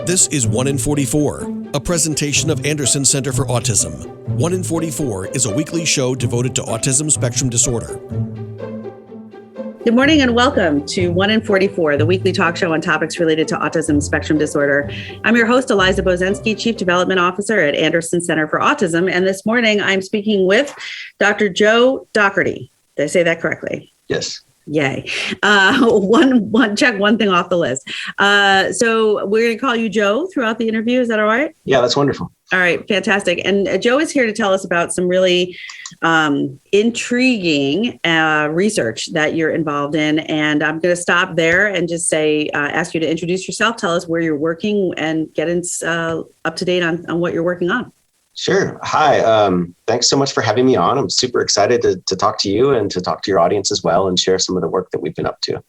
This is 1 in 44, a presentation of Anderson Center for Autism. 1 in 44 is a weekly show devoted to autism spectrum disorder. Good morning and welcome to 1 in 44, the weekly talk show on topics related to autism spectrum disorder. I'm your host, Eliza Bozensky, Chief Development Officer at Anderson Center for Autism. And this morning I'm speaking with Dr. Joe Dougherty. Did I say that correctly? Yes. Yay. Check one thing off the list. So we're going to call you Joe throughout the interview. Is that all right? Yeah, that's wonderful. All right. Fantastic. And Joe is here to tell us about some really intriguing research that you're involved in. And I'm going to stop there and just say, ask you to introduce yourself, tell us where you're working and get up to date on what you're working on. Sure. Hi. Thanks so much for having me on. I'm super excited to talk to you and to talk to your audience as well and share some of the work that we've been up to.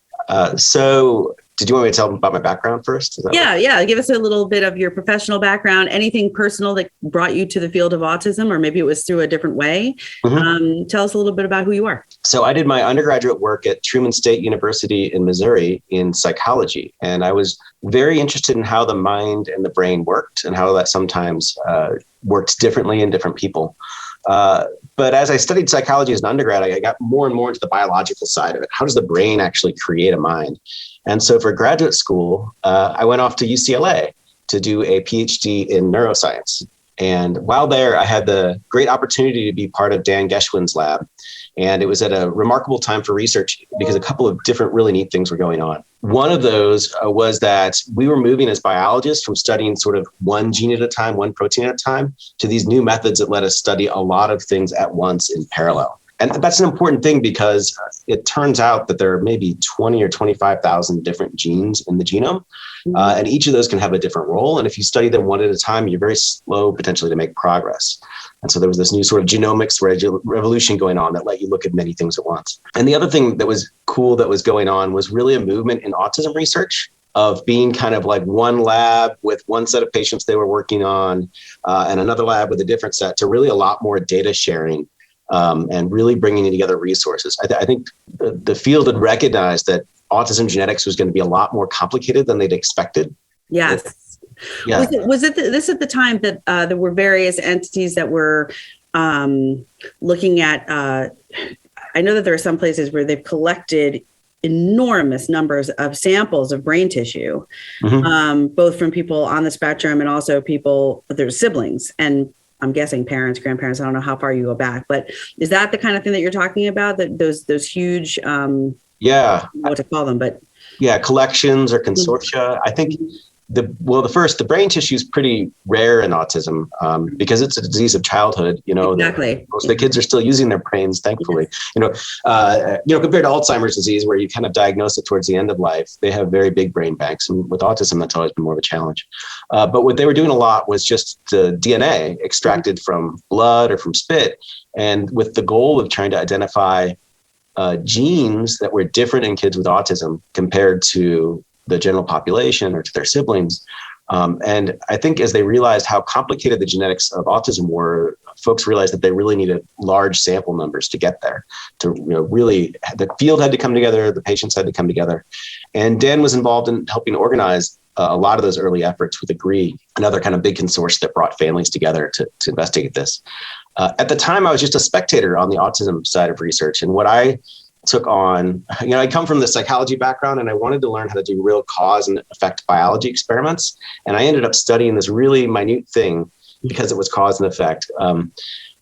So did you want me to tell them about my background first? Yeah. Give us a little bit of your professional background, anything personal that brought you to the field of autism, or maybe it was through a different way. Mm-hmm. Tell us a little bit about who you are. So I did my undergraduate work at Truman State University in Missouri in psychology. And I was very interested in how the mind and the brain worked and how that sometimes worked differently in different people. But as I studied psychology as an undergrad, I got more and more into the biological side of it. How does the brain actually create a mind? And so for graduate school, I went off to UCLA to do a PhD in neuroscience. And while there, I had the great opportunity to be part of Dan Geschwin's lab. And it was at a remarkable time for research because a couple of different really neat things were going on. One of those was that we were moving as biologists from studying sort of one gene at a time, one protein at a time, to these new methods that let us study a lot of things at once in parallel. And that's an important thing because it turns out that there are maybe 20 or 25,000 different genes in the genome. And each of those can have a different role. And if you study them one at a time, you're very slow potentially to make progress. And so there was this new sort of genomics revolution going on that let you look at many things at once. And the other thing that was cool that was going on was really a movement in autism research of being kind of like one lab with one set of patients they were working on and another lab with a different set to really a lot more data sharing. And really bringing together resources. I think the field had recognized that autism genetics was going to be a lot more complicated than they'd expected. Yes. Yeah. Was it this at the time that there were various entities that were looking at, I know that there are some places where they've collected enormous numbers of samples of brain tissue, both from people on the spectrum and also people, their siblings, and I'm guessing parents, grandparents. I don't know how far you go back, but is that the kind of thing that you're talking about? That those huge, what to call them, but collections or consortia. I think the brain tissue is pretty rare in autism because it's a disease of childhood. Exactly. Most of the kids are still using their brains, thankfully. Compared to Alzheimer's disease, where you kind of diagnose it towards the end of life, they have very big brain banks, and with autism, that's always been more of a challenge. But what they were doing a lot was just the DNA extracted from blood or from spit, and with the goal of trying to identify genes that were different in kids with autism compared to the general population or to their siblings. And I think as they realized how complicated the genetics of autism were, folks realized that they really needed large sample numbers to get there. Really, the field had to come together, the patients had to come together. And Dan was involved in helping organize a lot of those early efforts with AGREE, another kind of big consortium that brought families together to investigate this. At the time, I was just a spectator on the autism side of research. And what I took on, I come from the psychology background and I wanted to learn how to do real cause and effect biology experiments. And I ended up studying this really minute thing because it was cause and effect.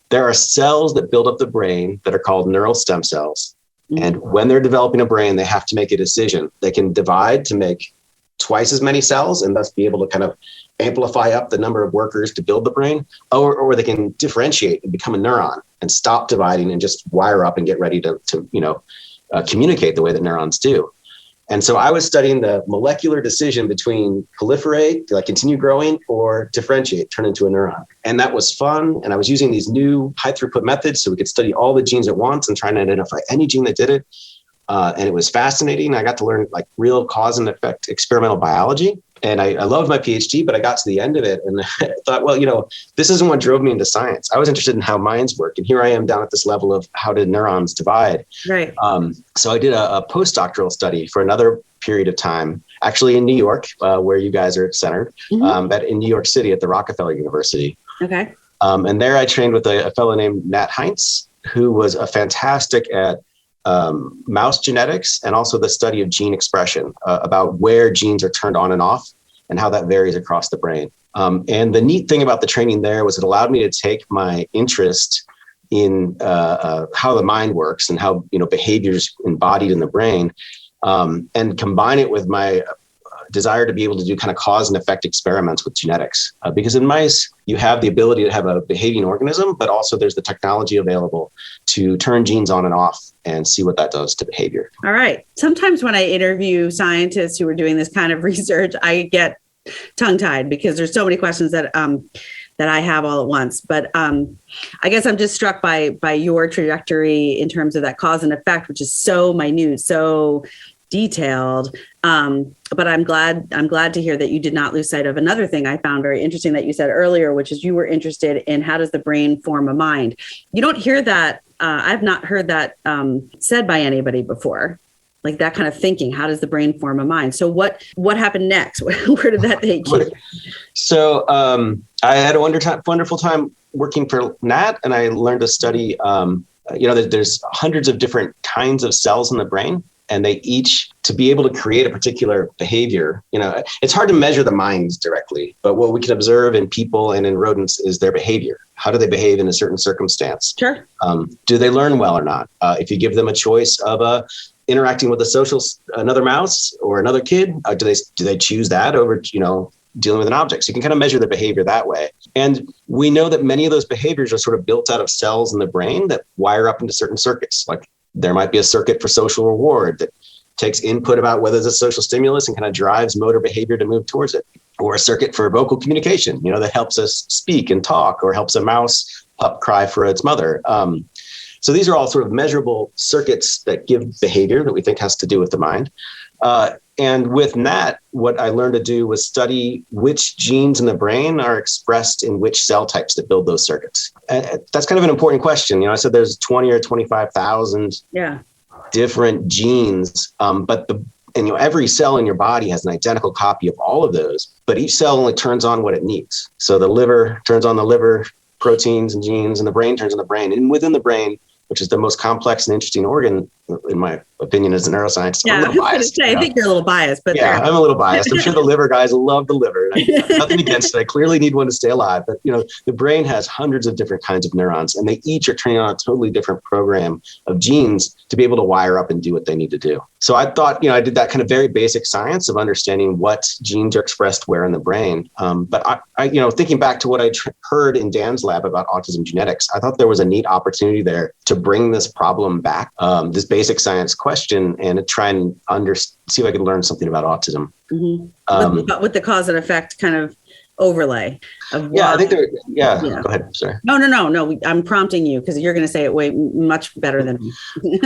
There are cells that build up the brain that are called neural stem cells. And when they're developing a brain, they have to make a decision. They can divide to make twice as many cells and thus be able to kind of amplify up the number of workers to build the brain, or they can differentiate and become a neuron and stop dividing and just wire up and get ready to communicate the way that neurons do. And so I was studying the molecular decision between proliferate, like continue growing, or differentiate, turn into a neuron. And that was fun. And I was using these new high throughput methods so we could study all the genes at once and trying to identify any gene that did it. And it was fascinating. I got to learn like real cause and effect experimental biology. And I loved my PhD, but I got to the end of it and I thought, this isn't what drove me into science. I was interested in how minds work. And here I am down at this level of how did neurons divide? Right. So I did a postdoctoral study for another period of time actually in New York, where you guys are centered, but in New York City at the Rockefeller University. Okay. And there I trained with a fellow named Nat Heinz, who was a fantastic at mouse genetics and also the study of gene expression, about where genes are turned on and off and how that varies across the brain. And the neat thing about the training there was it allowed me to take my interest in how the mind works and how behaviors embodied in the brain, and combine it with my desire to be able to do kind of cause and effect experiments with genetics. Because in mice, you have the ability to have a behaving organism, but also there's the technology available to turn genes on and off and see what that does to behavior. All right. Sometimes when I interview scientists who are doing this kind of research, I get tongue-tied because there's so many questions that I have all at once. But I guess I'm just struck by your trajectory in terms of that cause and effect, which is so minute, so detailed. But I'm glad to hear that you did not lose sight of another thing I found very interesting that you said earlier, which is you were interested in how does the brain form a mind. You don't hear that. I've not heard that said by anybody before. Like that kind of thinking, how does the brain form a mind? So what happened next? Where did that take you? So I had a wonderful time working for Nat, and I learned to study, there's hundreds of different kinds of cells in the brain, and they each, to be able to create a particular behavior, it's hard to measure the minds directly, but what we can observe in people and in rodents is their behavior. How do they behave in a certain circumstance? Sure. Do they learn well or not? If you give them a choice of interacting with another mouse or another kid, do they choose that over, dealing with an object? So you can kind of measure their behavior that way. And we know that many of those behaviors are sort of built out of cells in the brain that wire up into certain circuits. Like there might be a circuit for social reward that takes input about whether there's a social stimulus and kind of drives motor behavior to move towards it, or a circuit for vocal communication, that helps us speak and talk, or helps a mouse pup cry for its mother. So these are all sort of measurable circuits that give behavior that we think has to do with the mind. And with Nat, what I learned to do was study which genes in the brain are expressed in which cell types that build those circuits. And that's kind of an important question. I said there's 20 or 25,000 different genes, but every cell in your body has an identical copy of all of those, but each cell only turns on what it needs. So the liver turns on the liver proteins and genes, and the brain turns on the brain. And within the brain, which is the most complex and interesting organ, in my opinion, as a neuroscientist. Yeah, I was going to say, I think you're a little biased, but yeah, I'm a little biased. I'm sure the liver guys love the liver. Nothing against it. I clearly need one to stay alive. But, the brain has hundreds of different kinds of neurons, and they each are turning on a totally different program of genes to be able to wire up and do what they need to do. So I thought, I did that kind of very basic science of understanding what genes are expressed where in the brain. But I thinking back to what I heard in Dan's lab about autism genetics, I thought there was a neat opportunity there to bring this problem back, this basic science question, and to try and see if I could learn something about autism. Mm-hmm. With the cause and effect kind of overlay of why. I think go ahead. Sorry. No. I'm prompting you because you're going to say it way much better than me.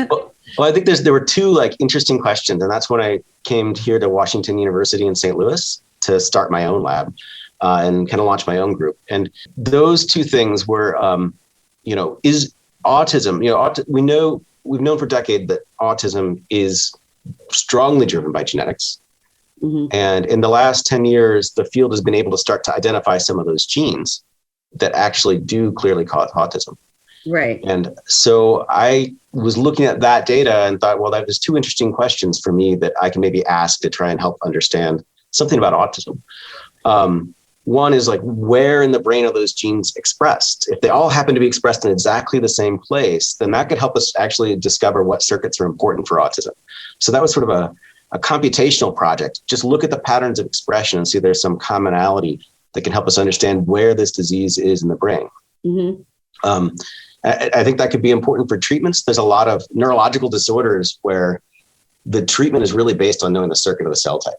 well, I think there were two interesting questions, and that's when I came here to Washington University in St. Louis to start my own lab and kind of launch my own group. And those two things were, is autism, we've known for decades that autism is strongly driven by genetics. Mm-hmm. And in the last 10 years, the field has been able to start to identify some of those genes that actually do clearly cause autism. Right. And so I was looking at that data and thought, well, that was two interesting questions for me that I can maybe ask to try and help understand something about autism. One is where in the brain are those genes expressed? If they all happen to be expressed in exactly the same place, then that could help us actually discover what circuits are important for autism. So that was sort of a computational project. Just look at the patterns of expression and see there's some commonality that can help us understand where this disease is in the brain. Mm-hmm. I think that could be important for treatments. There's a lot of neurological disorders where the treatment is really based on knowing the circuit of the cell type.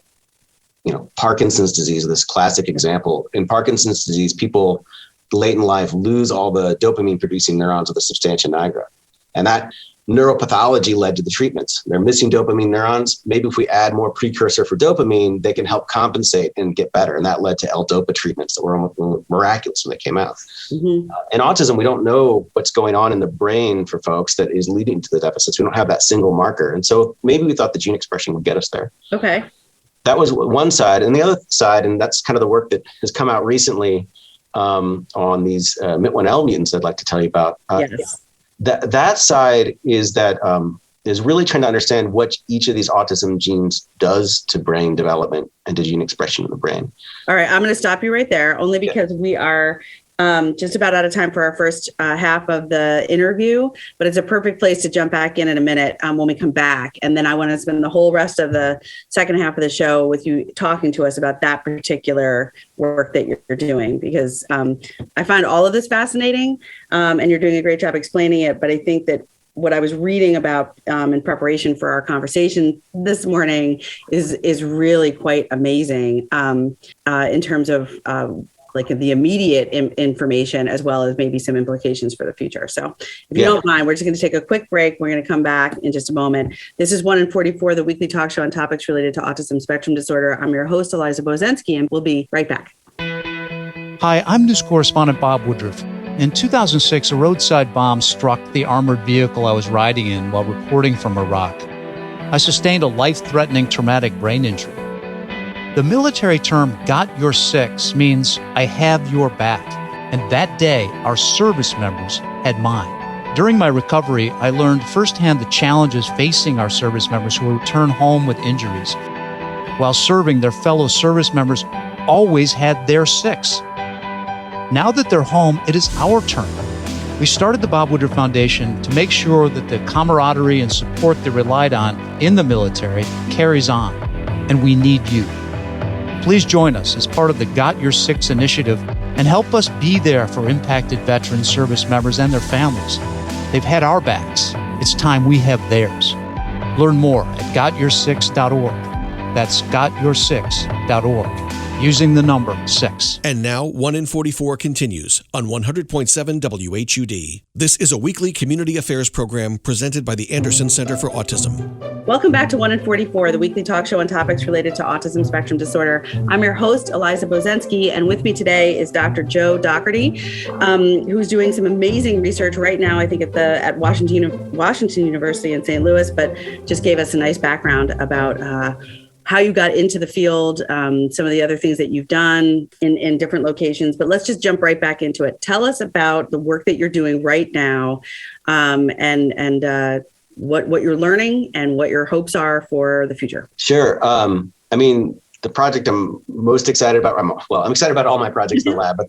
Parkinson's disease is this classic example. In Parkinson's disease, people late in life lose all the dopamine producing neurons of the substantia nigra. And that neuropathology led to the treatments. They're missing dopamine neurons. Maybe if we add more precursor for dopamine, they can help compensate and get better. And that led to L-DOPA treatments that were miraculous when they came out. Mm-hmm. In autism, we don't know what's going on in the brain for folks that is leading to the deficits. We don't have that single marker. And so maybe we thought the gene expression would get us there. Okay. that was one side. And the other side, and that's kind of the work that has come out recently on these MIT1L mutants I'd like to tell you about. Yes. That side is that is really trying to understand what each of these autism genes does to brain development and to gene expression in the brain. All right, I'm going to stop you right there, only because we are just about out of time for our first half of the interview, but it's a perfect place to jump back in a minute when we come back. And then I want to spend the whole rest of the second half of the show with you talking to us about that particular work that you're doing, because I find all of this fascinating and you're doing a great job explaining it. But I think that what I was reading about in preparation for our conversation this morning is really quite amazing in terms of like the immediate information, as well as maybe some implications for the future. So if you don't mind, we're just going to take a quick break. We're going to come back in just a moment. This is 1 in 44, the weekly talk show on topics related to autism spectrum disorder. I'm your host, Eliza Bozensky, and we'll be right back. Hi, I'm news correspondent Bob Woodruff. In 2006, a roadside bomb struck the armored vehicle I was riding in while reporting from Iraq. I sustained a life-threatening traumatic brain injury. The military term "got your six" means I have your back, and that day our service members had mine. During my recovery, I learned firsthand the challenges facing our service members who return home with injuries. While serving, their fellow service members always had their six. Now that they're home, it is our turn. We started the Bob Woodruff Foundation to make sure that the camaraderie and support they relied on in the military carries on, and we need you. Please join us as part of the Got Your Six initiative and help us be there for impacted veteran service members and their families. They've had our backs. It's time we have theirs. Learn more at gotyoursix.org. That's gotyoursix.org. Using the number 6. And now, 1 in 44 continues on 100.7 WHUD. This is a weekly community affairs program presented by the Anderson Center for Autism. Welcome back to 1 in 44, the weekly talk show on topics related to autism spectrum disorder. I'm your host, Eliza Bozensky, and with me today is Dr. Joe Dougherty, who's doing some amazing research right now, I think at Washington University in St. Louis, but just gave us a nice background about how you got into the field, some of the other things that you've done in different locations. But let's just jump right back into it. Tell us about the work that you're doing right now, and what you're learning and what your hopes are for the future. Sure. I mean, the project I'm most excited about, I'm excited about all my projects in the lab, but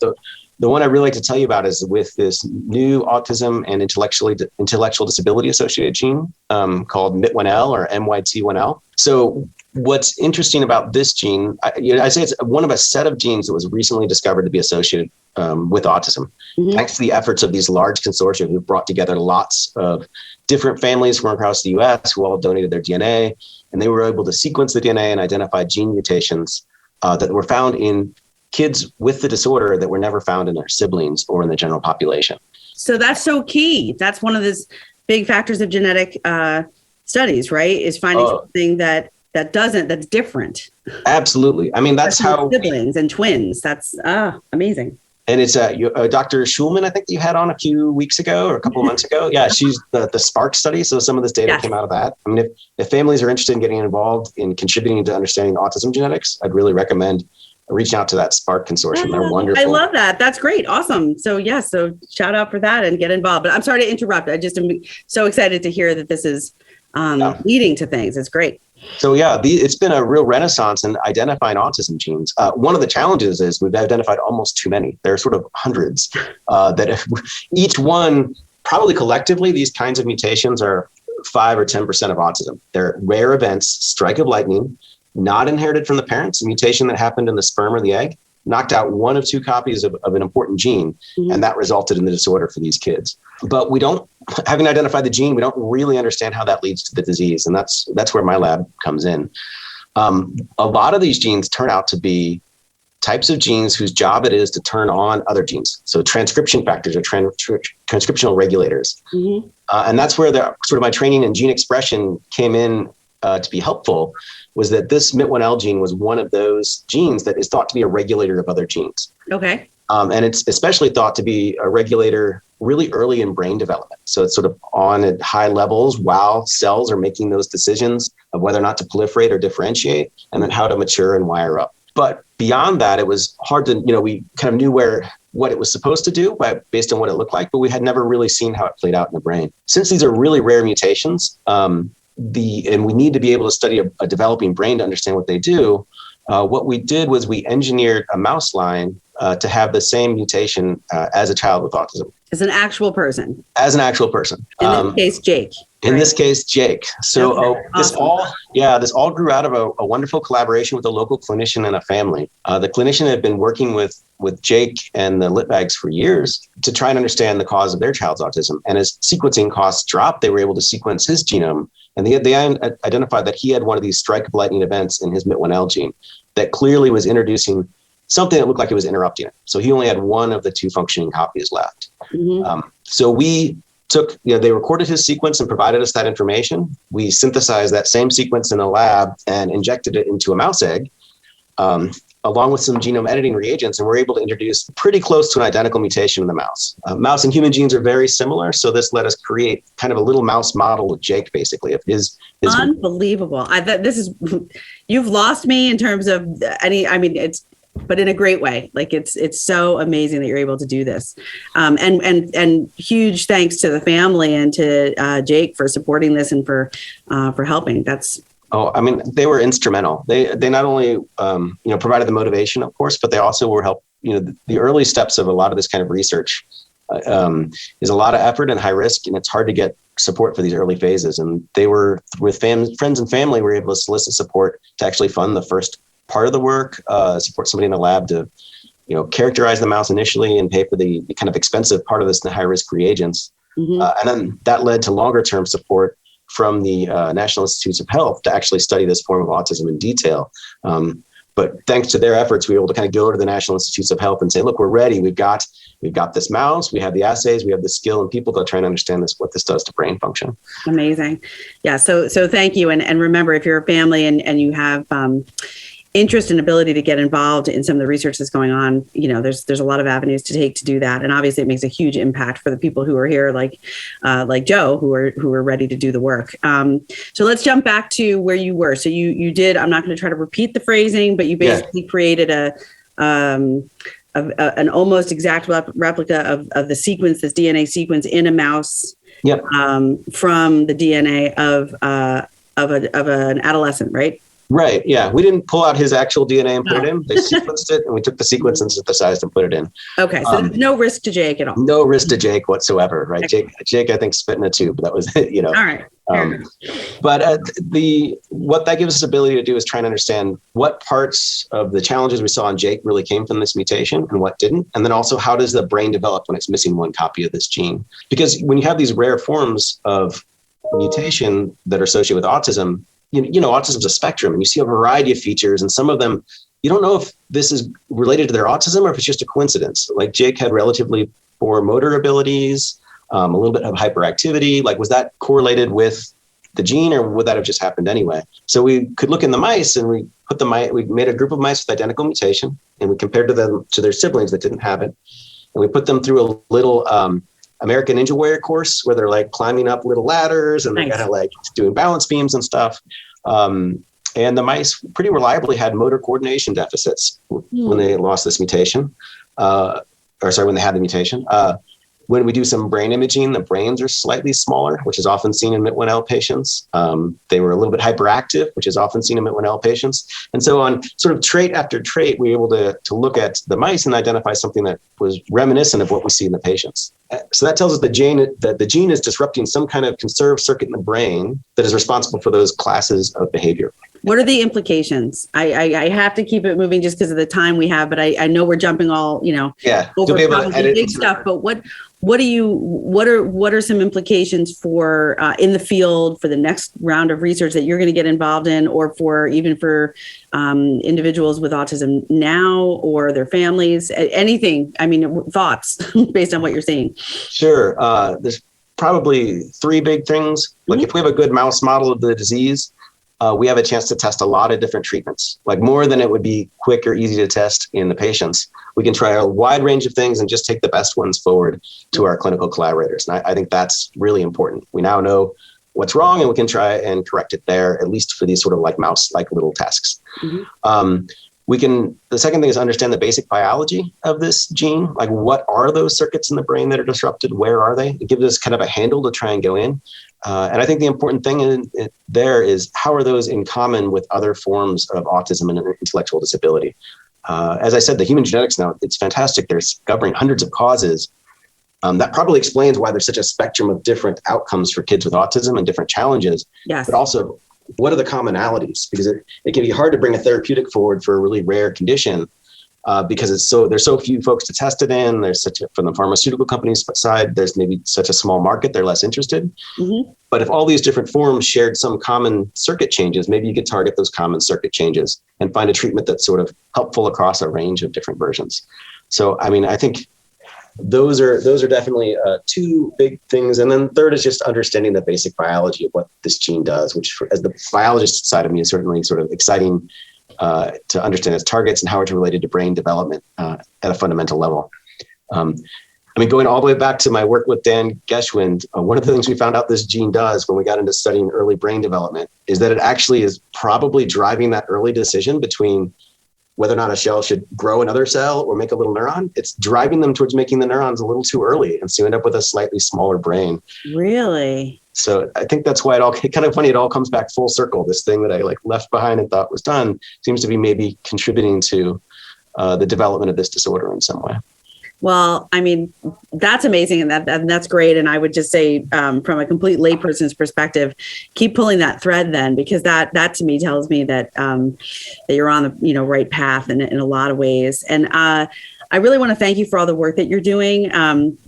the one I really like to tell you about is with this new autism and intellectual disability associated gene called MIT1L or MYT1L. So what's interesting about this gene, I say it's one of a set of genes that was recently discovered to be associated with autism, thanks to the efforts of these large consortia who brought together lots of different families from across the U.S. who all donated their DNA, and they were able to sequence the DNA and identify gene mutations that were found in kids with the disorder that were never found in their siblings or in the general population. So that's so key. That's one of those big factors of genetic studies, right? Is finding something that's different. Absolutely. I mean, that's how siblings and twins. That's amazing. And it's Dr. Schulman, I think you had on a few weeks ago or a couple of months ago. Yeah, she's the SPARK study. So some of this data came out of that. I mean, if families are interested in getting involved in contributing to understanding autism genetics, I'd really recommend reaching out to that SPARK consortium. They're wonderful. I love that. That's great. Awesome. So so shout out for that and get involved. But I'm sorry to interrupt. I just am so excited to hear that this is leading to things. It's great. So it's been a real renaissance in identifying autism genes. One of the challenges is we've identified almost too many. There are sort of hundreds that if each one, probably collectively, these kinds of mutations are 5 or 10% of autism. They're rare events, strike of lightning, not inherited from the parents, a mutation that happened in the sperm or the egg, knocked out 1 of 2 copies of an important gene, and that resulted in the disorder for these kids. But having identified the gene, we don't really understand how that leads to the disease, and that's where my lab comes in. A lot of these genes turn out to be types of genes whose job it is to turn on other genes, so transcription factors or transcriptional regulators. And that's where sort of my training in gene expression came in to be helpful, was that this MIT1L gene was one of those genes that is thought to be a regulator of other genes. Okay. And it's especially thought to be a regulator really early in brain development. So it's sort of on at high levels while cells are making those decisions of whether or not to proliferate or differentiate, and then how to mature and wire up. But beyond that, it was hard to, we kind of knew what it was supposed to do based on what it looked like, but we had never really seen how it played out in the brain. Since these are really rare mutations, and we need to be able to study a developing brain to understand what they do, what we did was we engineered a mouse line to have the same mutation as a child with autism. As an actual person. As an actual person. In this case, Jake. In this case, Jake. So this all grew out of a wonderful collaboration with a local clinician and a family. The clinician had been working with Jake and the Litvags for years to try and understand the cause of their child's autism. And as sequencing costs dropped, they were able to sequence his genome. And they identified that he had one of these strike of lightning events in his MIT1L gene that clearly was introducing something that looked like it was interrupting it. So he only had one of the two functioning copies left. Mm-hmm. So we took, they recorded his sequence and provided us that information. We synthesized that same sequence in a lab and injected it into a mouse egg, along with some genome editing reagents, and we're able to introduce pretty close to an identical mutation in the mouse. Mouse and human genes are very similar, so this let us create kind of a little mouse model of Jake, basically, of his Unbelievable. You've lost me in terms of but in a great way. Like it's so amazing that you're able to do this. And huge thanks to the family and to Jake for supporting this and for helping. They were instrumental. They not only provided the motivation, of course, but they also were help. The early steps of a lot of this kind of research is a lot of effort and high risk, and it's hard to get support for these early phases. And they were with friends and family were able to solicit support to actually fund the first part of the work, support somebody in the lab to, characterize the mouse initially and pay for the kind of expensive part of this, the high risk reagents. Mm-hmm. And then that led to longer term support from the National Institutes of Health to actually study this form of autism in detail. But thanks to their efforts, we were able to kind of go to the National Institutes of Health and say, look, we're ready. We've got this mouse, we have the assays, we have the skill and people to try and understand what this does to brain function. Amazing. Yeah. So thank you. And remember, if you're a family and you have interest and ability to get involved in some of the research that's going on, there's a lot of avenues to take to do that. And obviously it makes a huge impact for the people who are here, like Joe, who are ready to do the work. So let's jump back to where you were. So you did, I'm not going to try to repeat the phrasing, but you basically created an almost exact replica of the sequence, this DNA sequence in a mouse. Yep. From the DNA of an adolescent, right? Right. Yeah. We didn't pull out his actual DNA and put it in. They sequenced it, and we took the sequence and synthesized and put it in. Okay. So there's no risk to Jake at all. No risk to Jake whatsoever. Right. Okay. Jake, I think, spit in a tube. That was it, All right. But what that gives us the ability to do is try and understand what parts of the challenges we saw in Jake really came from this mutation and what didn't. And then also, how does the brain develop when it's missing one copy of this gene? Because when you have these rare forms of mutation that are associated with autism, autism is a spectrum, and you see a variety of features, and some of them, you don't know if this is related to their autism or if it's just a coincidence. Like Jake had relatively poor motor abilities, a little bit of hyperactivity. Like, was that correlated with the gene, or would that have just happened anyway? So we could look in the mice, and we made a group of mice with identical mutation, and we compared them to their siblings that didn't have it. And we put them through a little American Ninja Warrior course where they're like climbing up little ladders and they're kind of like doing balance beams and stuff. And the mice pretty reliably had motor coordination deficits when they lost this mutation, when they had the mutation. When we do some brain imaging, the brains are slightly smaller, which is often seen in MIT1L patients. They were a little bit hyperactive, which is often seen in MIT1L patients. And so on sort of trait after trait, we were able to look at the mice and identify something that was reminiscent of what we see in the patients. So that tells us that the gene is disrupting some kind of conserved circuit in the brain that is responsible for those classes of behavior. What are the implications? I have to keep it moving just because of the time we have, but I know we're jumping all, over be able to edit big stuff, but what are some implications for in the field for the next round of research that you're going to get involved in, or for individuals with autism now or their families, anything? I mean, thoughts based on what you're seeing. Sure. There's probably three big things. Like if we have a good mouse model of the disease, we have a chance to test a lot of different treatments, like more than it would be quick or easy to test in the patients. We can try a wide range of things and just take the best ones forward to our clinical collaborators. And I think that's really important. We now know what's wrong and we can try and correct it there, at least for these sort of like mouse-like little tasks. Mm-hmm. The second thing is understand the basic biology of this gene. Like, what are those circuits in the brain that are disrupted? Where are they? It gives us kind of a handle to try and go in. And I think the important thing there is, how are those in common with other forms of autism and intellectual disability? As I said, the human genetics now, it's fantastic. They're discovering hundreds of causes. That probably explains why there's such a spectrum of different outcomes for kids with autism and different challenges. Yes. But also, what are the commonalities? Because it can be hard to bring a therapeutic forward for a really rare condition because there's so few folks to test it in. From the pharmaceutical companies side, there's maybe such a small market, they're less interested. Mm-hmm. But if all these different forms shared some common circuit changes, maybe you could target those common circuit changes and find a treatment that's sort of helpful across a range of different versions. So, I mean, I think those are definitely two big things. And then third is just understanding the basic biology of what this gene does, which as the biologist side of me is certainly sort of exciting to understand its targets and how it's related to brain development at a fundamental level. Going all the way back to my work with Dan Geschwind, one of the things we found out this gene does when we got into studying early brain development is that it actually is probably driving that early decision between whether or not a cell should grow another cell or make a little neuron. It's driving them towards making the neurons a little too early. And so you end up with a slightly smaller brain. Really? So I think that's why it's kind of funny. It all comes back full circle. This thing that I left behind and thought was done seems to be maybe contributing to the development of this disorder in some way. Well, I mean, that's amazing. And that's great. And I would just say, from a complete layperson's perspective, keep pulling that thread then, because that to me tells me that that you're on the right path in a lot of ways. And I really want to thank you for all the work that you're doing.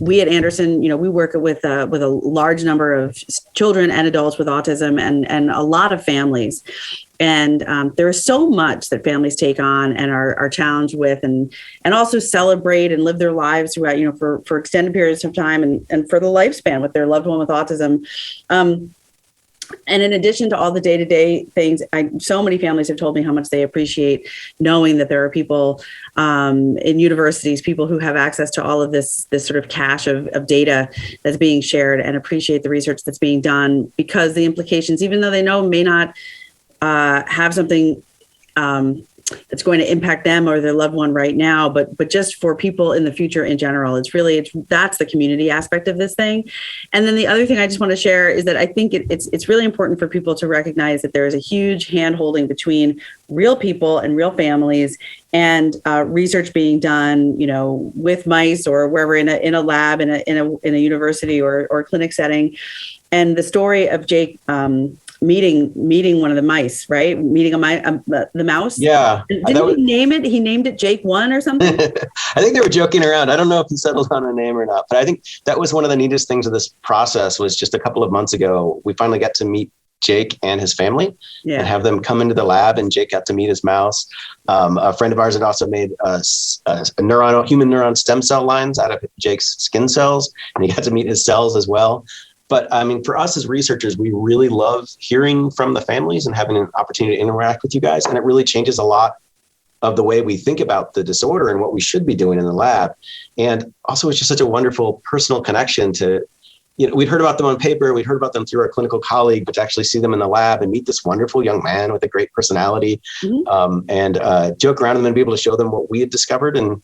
We at Anderson, we work with a large number of children and adults with autism and a lot of families. And there is so much that families take on and are challenged with and also celebrate and live their lives throughout, for extended periods of time and for the lifespan with their loved one with autism. And in addition to all the day-to-day things, so many families have told me how much they appreciate knowing that there are people in universities, people who have access to all of this sort of cache of data that's being shared, and appreciate the research that's being done, because the implications, even though they know may not have something that's going to impact them or their loved one right now, but just for people in the future in general, that's the community aspect of this thing. And then the other thing I just want to share is that I think it's really important for people to recognize that there is a huge hand-holding between real people and real families and research being done, with mice or wherever in a lab in a university or clinic setting. And the story of Jake meeting one of the mice, right? Meeting the mouse. Yeah. Didn't he name it? He named it Jake 1 or something? I think they were joking around. I don't know if he settled on a name or not, but I think that was one of the neatest things of this process. Was just a couple of months ago, we finally got to meet Jake and his family and have them come into the lab, and Jake got to meet his mouse. A friend of ours had also made human neuron stem cell lines out of Jake's skin cells, and he got to meet his cells as well. But I mean, for us as researchers, we really love hearing from the families and having an opportunity to interact with you guys. And it really changes a lot of the way we think about the disorder and what we should be doing in the lab. And also, it's just such a wonderful personal connection to, we'd heard about them on paper, we'd heard about them through our clinical colleague, but to actually see them in the lab and meet this wonderful young man with a great personality, and joke around with them and be able to show them what we had discovered. And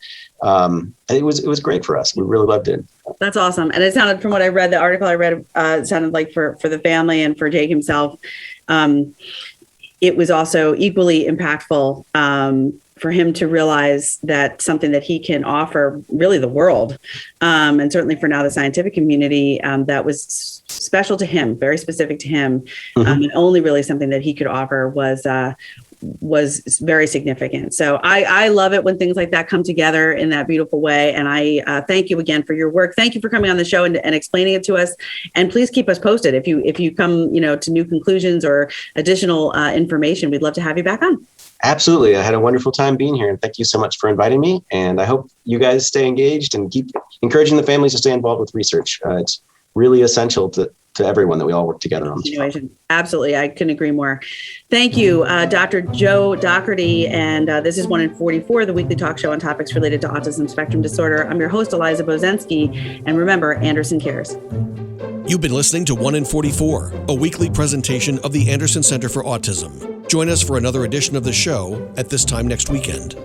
it was great for us. We really loved it. That's awesome. And it sounded, from what I read, the article I read, it sounded like for the family and for Jake himself, it was also equally impactful for him to realize that something that he can offer really the world, and certainly for now the scientific community, that was special to him, very specific to him, and only really something that he could offer was very significant. So I love it when things like that come together in that beautiful way. And I thank you again for your work. Thank you for coming on the show and explaining it to us. And please keep us posted if you come to new conclusions or additional information. We'd love to have you back on. Absolutely. I had a wonderful time being here, and thank you so much for inviting me. And I hope you guys stay engaged and keep encouraging the families to stay involved with research. It's really essential to to everyone that we all work together on this problem. Absolutely. I couldn't agree more. Thank you, Dr. Joe Dougherty. And this is 1 in 44, the weekly talk show on topics related to autism spectrum disorder. I'm your host, Eliza Bozensky. And remember, Anderson cares. You've been listening to 1 in 44, a weekly presentation of the Anderson Center for Autism. Join us for another edition of the show at this time next weekend.